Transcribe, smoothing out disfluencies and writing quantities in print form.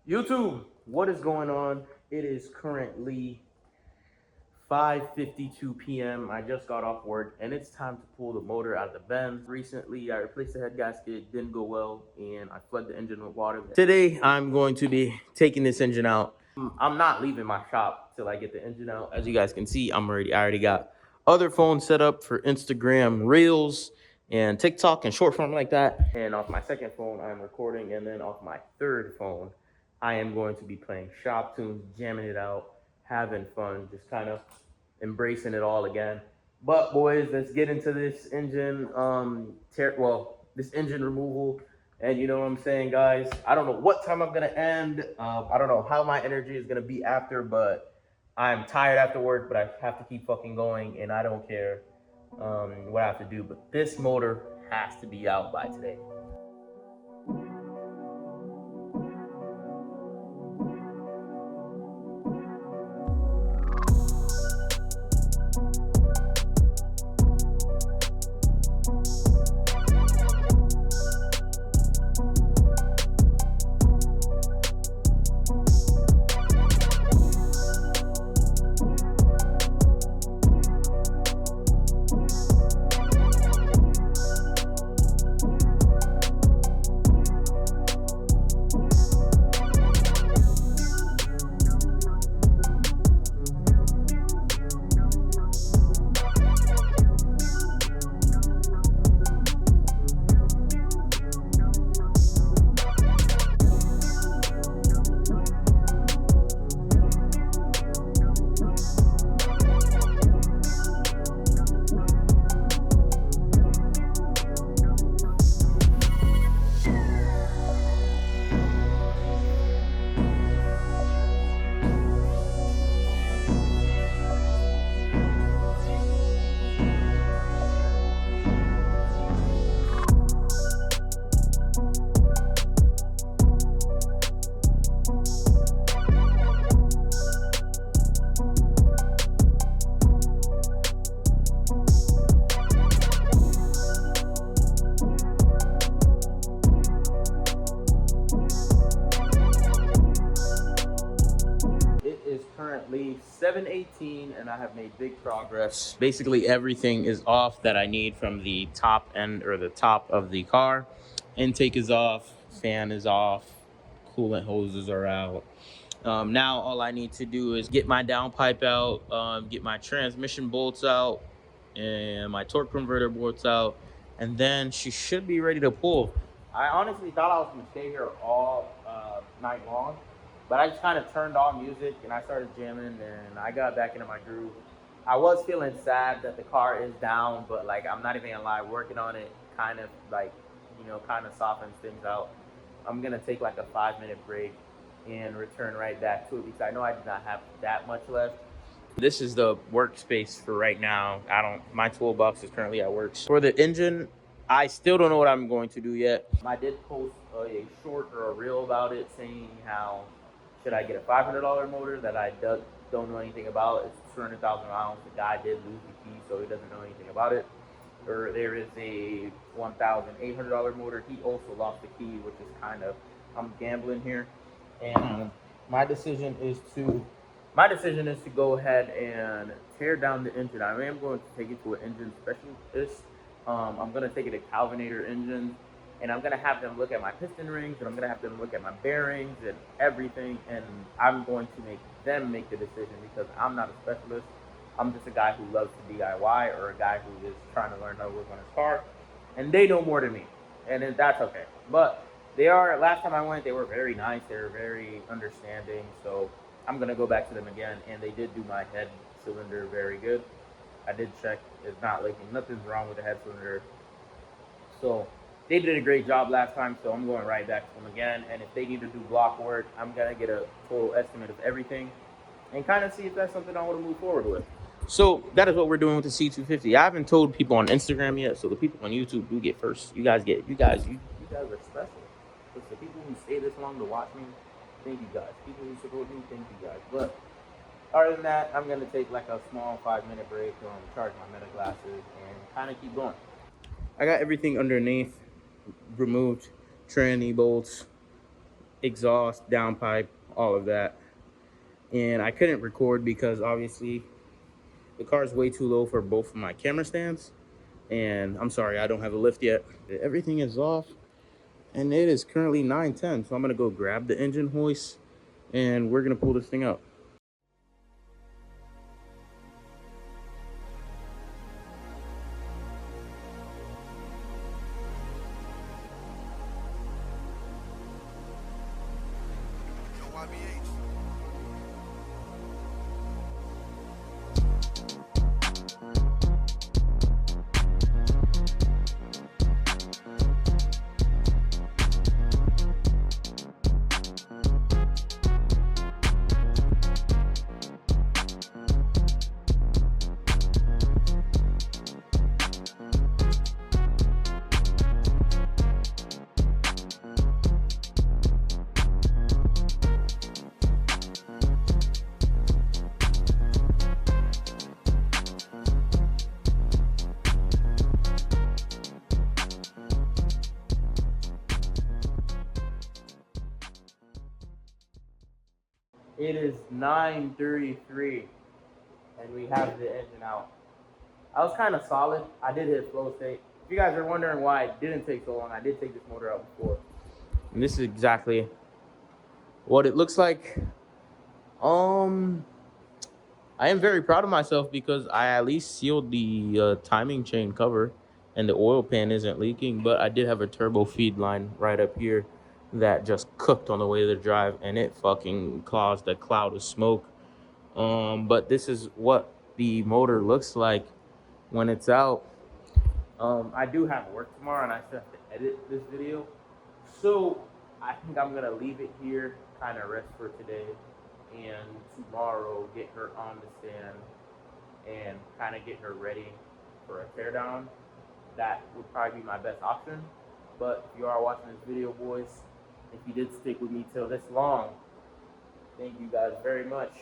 YouTube, what is going on? It is currently 5:52 p.m. I just got off work and it's time to pull the motor out of the Benz. Recently, I replaced the head gasket, didn't go well, and I flooded the engine with water. Today, I'm going to be taking this engine out. I'm not leaving my shop till I get the engine out. As you guys can see, I already got other phones set up for Instagram Reels and TikTok and short form like that. And off my second phone, I'm recording, and then off my third phone, I am going to be playing shop tunes, jamming it out, having fun, just kind of embracing it all again. But boys, let's get into this engine this engine removal. And you know what I'm saying, guys? I don't know what time I'm gonna end. I don't know how my energy is gonna be after, but I'm tired after work, but I have to keep fucking going, and I don't care what I have to do. But this motor has to be out by today. Currently 7:18 and I have made big progress. Basically everything is off that I need from the top end or the top of the car. Intake is off, fan is off, coolant hoses are out. Now all I need to do is get my downpipe out, get my transmission bolts out and my torque converter bolts out, and then she should be ready to pull. I honestly thought I was gonna stay here all night long, but I just kind of turned on music and I started jamming and I got back into my groove. I was feeling sad that the car is down, but like I'm not even gonna lie, working on it kind of like, kind of softens things out. I'm gonna take like a 5-minute break and return right back to it because I know I do not have that much left. This is the workspace for right now. My toolbox is currently at work. For the engine, I still don't know what I'm going to do yet. I did post a short or a reel about it saying how should I get a $500 motor that I don't know anything about. It's 200,000 miles. The guy did lose the key, so he doesn't know anything about it. Or there is a $1,800 motor. He also lost the key, which is kind of, I'm gambling here. And my decision is to go ahead and tear down the engine. I am going to take it to an engine specialist. I'm going to take it to Calvinator Engines, and I'm going to have them look at my piston rings, and I'm going to have them look at my bearings and everything, and I'm going to make them make the decision because I'm not a specialist. I'm just a guy who loves to DIY or a guy who is trying to learn how to work on his car, and they know more than me, and that's okay. But last time I went, they were very nice. They were very understanding, so I'm going to go back to them again, and they did do my head cylinder very good. I did check. It's not leaking. Nothing's wrong with the head cylinder. So they did a great job last time, so I'm going right back to them again. And if they need to do block work, I'm going to get a total estimate of everything and kind of see if that's something I want to move forward with. So that is what we're doing with the C250. I haven't told people on Instagram yet, so the people on YouTube do get first. You guys are special. It's the people who stay this long to watch me. Thank you guys. People who support me, thank you guys. But other than that, I'm going to take like a small 5-minute break, charge my meta glasses, and kind of keep going. I got everything underneath removed, tranny bolts, exhaust, downpipe, all of that. And I couldn't record because obviously the car is way too low for both of my camera stands. And I'm sorry, I don't have a lift yet. Everything is off, and it is currently 9:10. So I'm gonna go grab the engine hoist, and we're gonna pull this thing out. It is 9:33, and we have the engine out. I was kind of solid. I did hit flow state. If you guys are wondering why it didn't take so long, I did take this motor out before. And this is exactly what it looks like. I am very proud of myself because I at least sealed the timing chain cover and the oil pan isn't leaking, but I did have a turbo feed line right up here that just cooked on the way to the drive, and it fucking caused a cloud of smoke. But this is what the motor looks like when it's out. I do have work tomorrow, and I still have to edit this video. So I think I'm gonna leave it here, kind of rest for today, and tomorrow get her on the stand and kind of get her ready for a teardown. That would probably be my best option. But if you are watching this video, boys, if you did stick with me till this long, thank you guys very much.